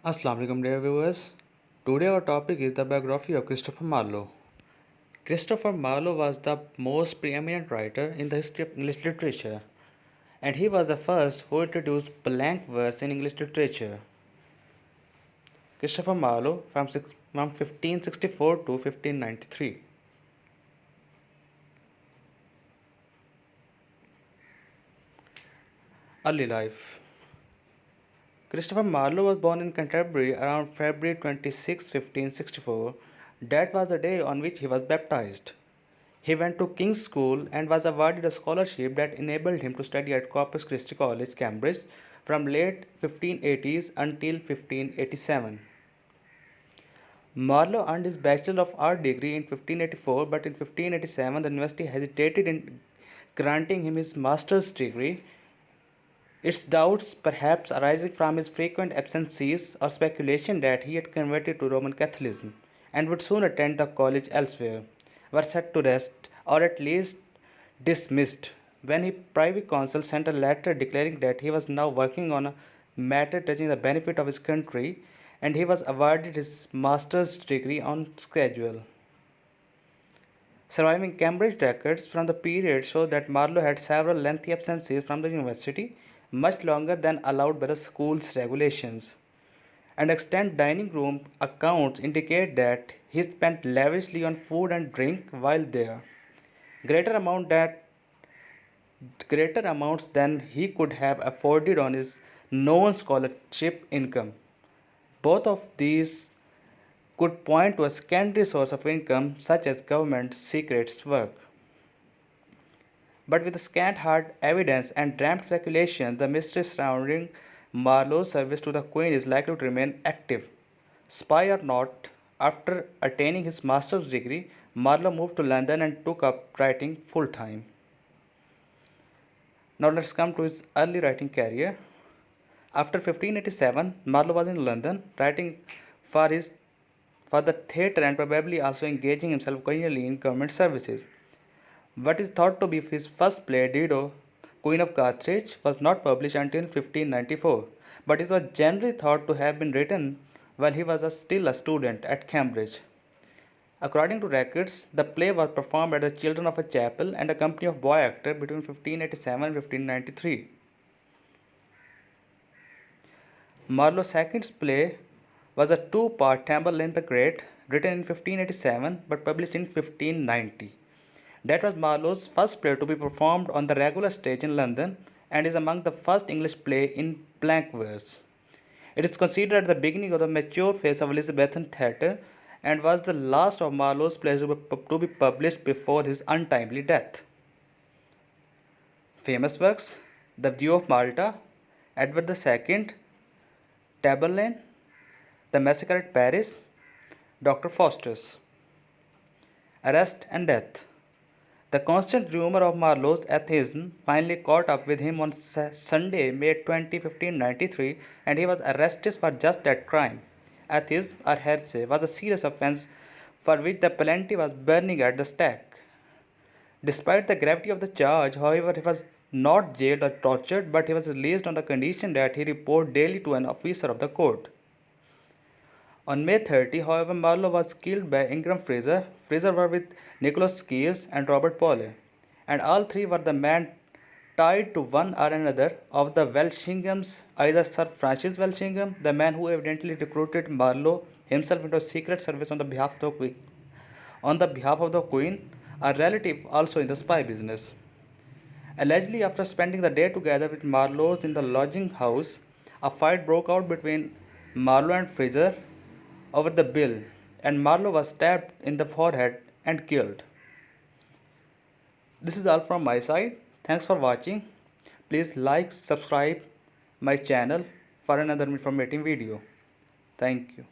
Assalamu alaikum dear viewers. Today our topic is the biography of Christopher Marlowe. Christopher Marlowe was the most preeminent writer in the history of English literature, and he was the first who introduced blank verse in English literature. Christopher Marlowe from 1564 to 1593. Early life. Christopher Marlowe was born in Canterbury around February 26, 1564. That was the day on which he was baptized. He went to King's School and was awarded a scholarship that enabled him to study at Corpus Christi College, Cambridge, from late 1580s until 1587. Marlowe earned his Bachelor of Art degree in 1584, but in 1587 the university hesitated in granting him his master's degree, its doubts perhaps arising from his frequent absences or speculation that he had converted to Roman Catholicism and would soon attend the college elsewhere, were set to rest or at least dismissed when his privy council sent a letter declaring that he was now working on a matter touching the benefit of his country and he was awarded his master's degree on schedule. Surviving Cambridge records from the period show that Marlowe had several lengthy absences from the university, much longer than allowed by the school's regulations. And extant dining room accounts indicate that he spent lavishly on food and drink while there, greater amount that greater amounts than he could have afforded on his known scholarship income. Both of these could point to a secondary source of income such as government secrets work. But with scant hard evidence and damned speculation, the mystery surrounding Marlowe's service to the Queen is likely to remain active. Spy or not, after attaining his master's degree, Marlowe moved to London and took up writing full time. Now let's come to his early writing career. After 1587, Marlowe was in London writing for his for the theatre and probably also engaging himself occasionally in government services. What is thought to be his first play, Dido, Queen of Carthage, was not published until 1594, but it was generally thought to have been written while he was still a student at Cambridge. According to records, the play was performed at the Children of a Chapel and a company of boy actors between 1587 and 1593. Marlowe's second play was a two-part Tamburlaine the Great, written in 1587 but published in 1590. That was Marlowe's first play to be performed on the regular stage in London and is among the first English play in blank verse. It is considered the beginning of the mature phase of Elizabethan theatre and was the last of Marlowe's plays to be published before his untimely death. Famous works: The View of Malta, Edward II, Tamerlane, The Massacre at Paris, Dr. Faustus. Arrest and Death. The constant rumor of Marlowe's atheism finally caught up with him on Sunday, May 20, 1593, and he was arrested for just that crime. Atheism, or heresy, was a serious offense for which the penalty was burning at the stake. Despite the gravity of the charge, however, he was not jailed or tortured, but he was released on the condition that he report daily to an officer of the court. On May 30, however, Marlowe was killed by Ingram Fraser. Fraser were with Nicholas Skeels and Robert Polley, and all three were the men tied to one or another of the Welshingham's, either Sir Francis Welchingham, the man who evidently recruited Marlowe himself into a secret service on the behalf of the Queen, a relative also in the spy business. Allegedly, after spending the day together with Marlowe's in the lodging house, a fight broke out between Marlowe and Fraser over the bill, and Marlowe was stabbed in the forehead and killed. This is all from my side. Thanks for watching. Please like, subscribe my channel for another informative video. Thank you.